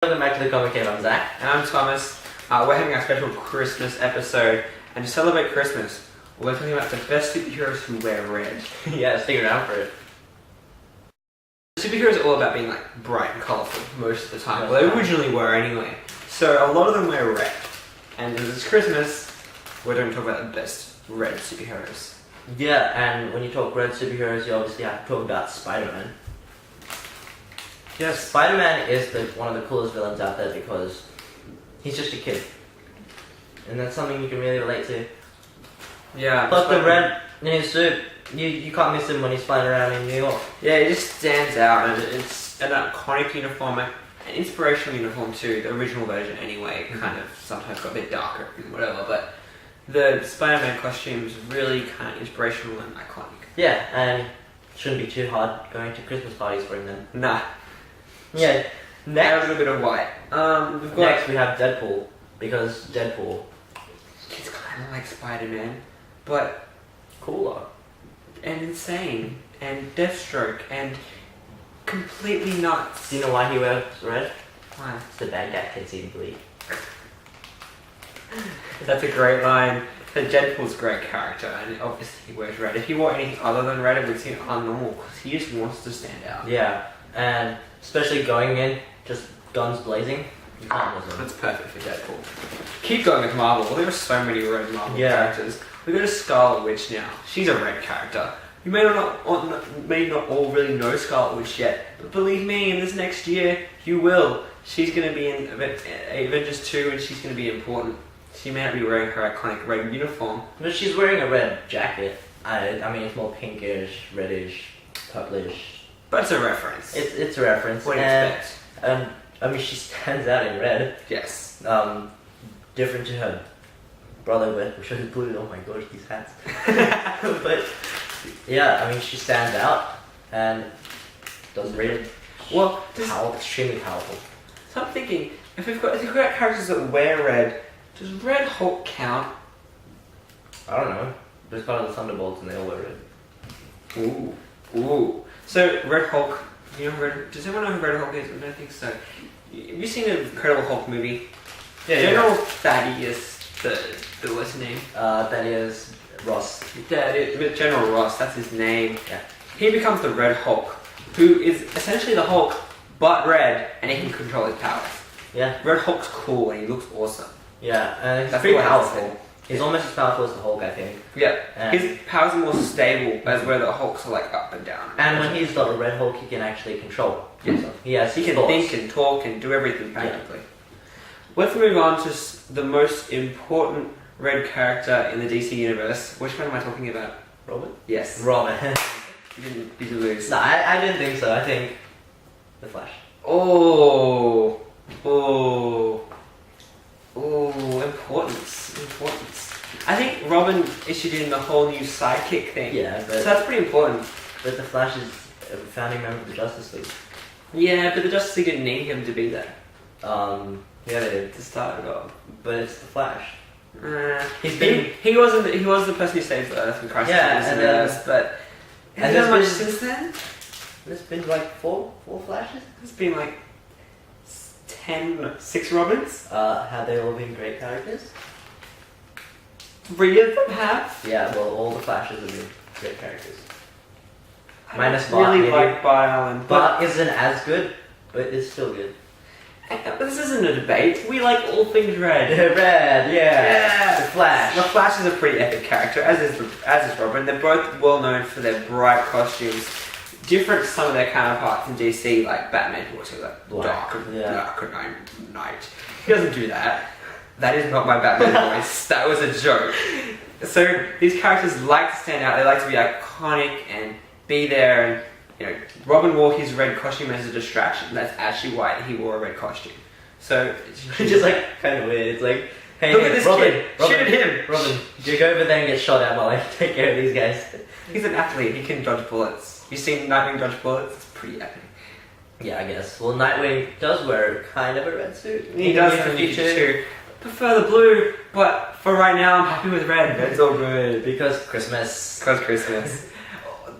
Welcome back to the Comicave. I'm Zach. And I'm Thomas. We're having our special Christmas episode, and to celebrate Christmas, we're talking about the best superheroes who wear red. Yeah, stick around for it. Superheroes are all about being like bright and colourful most of the time. Well, they originally were anyway. So a lot of them wear red. And as it's Christmas, we're going to talk about the best red superheroes. Yeah, and when you talk red superheroes, you obviously have to talk about Spider-Man. Yes. Spider-Man is one of the coolest villains out there because he's just a kid. And that's something you can really relate to. Yeah. Plus the red in his suit, you can't miss him when he's flying around in New York. Yeah, it just stands out, and it's an iconic uniform, an inspirational uniform too. The original version anyway, kind of sometimes got a bit darker and whatever, but the Spider-Man costume is really kind of inspirational and iconic. Yeah, and shouldn't be too hard going to Christmas parties for him then. Nah. Yeah. Next, a little bit of white. Next we have Deadpool, because Deadpool. It's kind of like Spider-Man, but cooler. And insane, and Deathstroke, and completely nuts. Do you know why he wears red? Why? It's the bad guy can see him bleed. That's a great line. So Deadpool's a great character, and obviously he wears red. If he wore anything other than red, it would seem unnormal, because he just wants to stand out. Yeah, and especially going in, just guns blazing, you can't miss him. That's perfect for Deadpool. Keep going with Marvel. Well, there are so many red Marvel characters. We go to Scarlet Witch now. She's a red character. You may not all really know Scarlet Witch yet, but believe me, in this next year, you will. She's going to be in Avengers 2, and she's going to be important. She may not be wearing her iconic red uniform. But she's wearing a red jacket. I mean, it's more pinkish, reddish, purplish. But it's a reference. It's a reference. What do you expect? And I mean, she stands out in red. Yes. Different to her brother, which is blue. Oh my gosh, these hats. But yeah, I mean, she stands out and does red. Well, extremely powerful. So I'm thinking, if we've got characters that wear red, does Red Hulk count? I don't know. There's part of the Thunderbolts and they all wear red. Ooh. So Red Hulk, does anyone know who Red Hulk is? I don't think so. Have you seen the Incredible Hulk movie? Yeah. General Thaddeus, the what's his name? Thaddeus Ross. General Ross, that's his name. Yeah. He becomes the Red Hulk, who is essentially the Hulk, but red, and he can control his powers. Yeah. Red Hulk's cool and he looks awesome. Yeah, and he's That's pretty what I powerful. say. He's almost as powerful as the Hulk, I think. Yeah. And his powers are more stable, as where the Hulks are like up and down. And when he's got the Red Hulk, he can actually control himself. Yes, he can think and talk and do everything practically. Yeah. Let's move on to the most important red character in the DC universe. Which one am I talking about? Robin? Yes. Robin. You didn't lose. No, I didn't think so. I think the Flash. Oh, importance. I think Robin issued in the whole new sidekick thing. Yeah, so that's pretty important. But the Flash is a founding member of the Justice League. Yeah, but the Justice League didn't need him to be there. Yeah, they did to start it off. But it's the Flash. He was the person who saved the Earth in Crisis. Yeah, but has there been much since then? There's been like four Flashes. There's been like 6 Robins. Have they all been great characters? 3 of them have. Yeah, well, all the Flashes have been great characters. Minus Bart. Really like Bart Allen. Bart isn't as good, but it's still good. But this isn't a debate. We like all things red. Red, yeah. The Flash. The Flash is a pretty epic character, as is Robin. They're both well known for their bright costumes. Different to some of their counterparts in DC, like Batman, who also like dark and night. He doesn't do that. That is not my Batman voice. That was a joke. So these characters like to stand out. They like to be iconic and be there. And Robin wore his red costume as a distraction. That's actually why he wore a red costume. So it's just like kind of weird. It's like, hey, look at this kid. Shoot at him. Robin, you go over there and get shot at while I take care of these guys. He's an athlete. He can dodge bullets. You seen Nightwing dodge bullets? It's pretty epic. Yeah, I guess. Well, Nightwing does wear kind of a red suit. He does in the future too. I prefer the blue, but for right now, I'm happy with red. Red's all good because Christmas.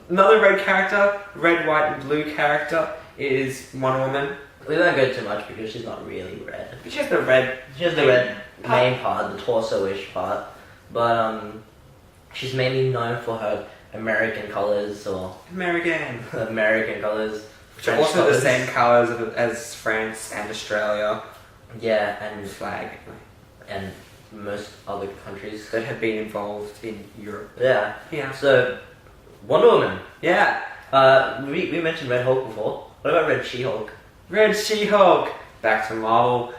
Another red character, red, white, and blue character is Wonder Woman. We won't go too much because she's not really red. But she has the red. She has the red main part, the torso-ish part, but she's mainly known for her American colors or American colors, which are also the same colors as France and Australia. Yeah, and flag, and most other countries that have been involved in Europe. Yeah. Yeah. So, Wonder Woman. Yeah. We mentioned Red Hulk before. What about Red She-Hulk? Red She-Hulk. Back to Marvel.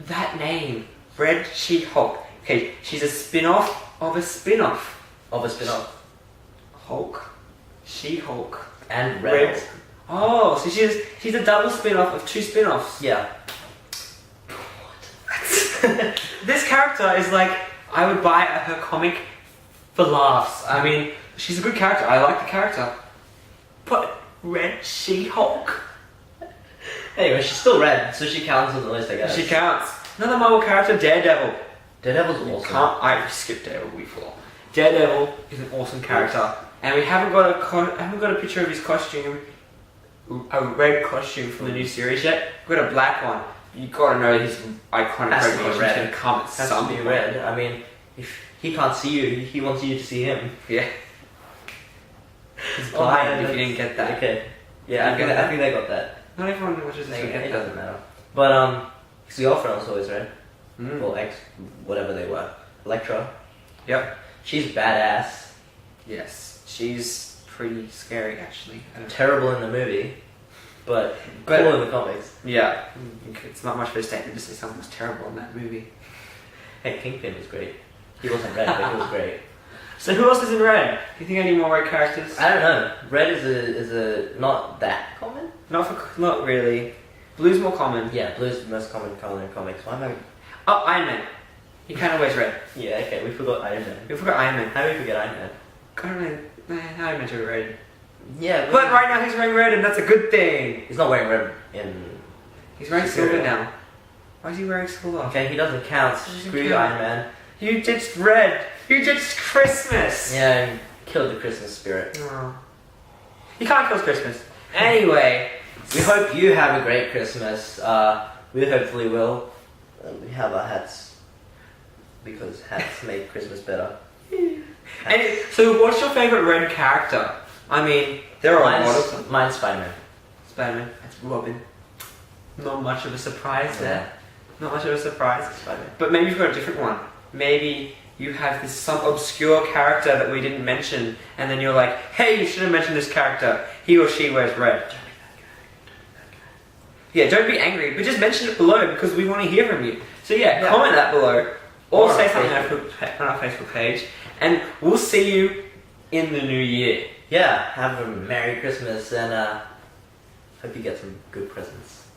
That name, Red She-Hulk. Okay, she's a spin-off of a spin-off. Of a spin-off. Hulk. She-Hulk. And Red Hulk. Oh, so she's a double spin-off of two spin-offs. Yeah. This character is like, I would buy her comic for laughs. I mean, she's a good character. I like the character. But Red She-Hulk. Anyway, she's still red, so she counts on the list, I guess. She counts. Another Marvel character, Daredevil. Daredevil's awesome. I skipped Daredevil before. Daredevil is an awesome character, and we haven't got a picture of his costume, a red costume from the new series yet. We've got a black one. You gotta know his iconic red costume is gonna come at some point. Has to be red. I mean, if he can't see you, he wants you to see him. Yeah. He's blind. If you didn't get that. Okay. Yeah, I think they got that. Not everyone watches this. It doesn't matter. But his girlfriend was always red. Mm. Or ex, whatever they were. Elektra. Yep. She's badass. Yes, she's pretty scary actually. Terrible in the movie, but cool in the comics. Yeah, it's not much of a statement to say someone was terrible in that movie. Hey, Kingpin was great. He wasn't red, but he was great. So who else is in red? Do you think any more red characters? I don't know. Red is a not that common. Not really. Blue's more common. Yeah, blue's the most common color in comics. Why am I? Oh, Iron Man. He kind of wears red. Yeah, okay, we forgot Iron Man. We forgot Iron Man. How did we forget Iron Man? Iron Man's wearing red. Yeah, but right now he's wearing red, and that's a good thing. He's not wearing red in. He's wearing silver now. Why is he wearing silver? Okay, he doesn't count. Screw you, Iron Man. You ditched red. You ditched Christmas. Yeah, you killed the Christmas spirit. Oh. You can't kill Christmas. Anyway, we hope you have a great Christmas. We hopefully will. We have our hats because hats make Christmas better. And so, what's your favorite red character? I mean, there are a lot of them. Mine's Spider-Man. Spider-Man. That's Robin. Not much of a surprise there. Yeah. Not much of a surprise. Spider-Man. But maybe you've got a different one. Maybe you have this some obscure character that we didn't mention, and then you're like, hey, you should have mentioned this character. He or she wears red. Yeah, don't be angry, but just mention it below because we want to hear from you. So yeah, comment that below, or say something on our Facebook page, and we'll see you in the new year. Yeah, have a Merry Christmas and hope you get some good presents.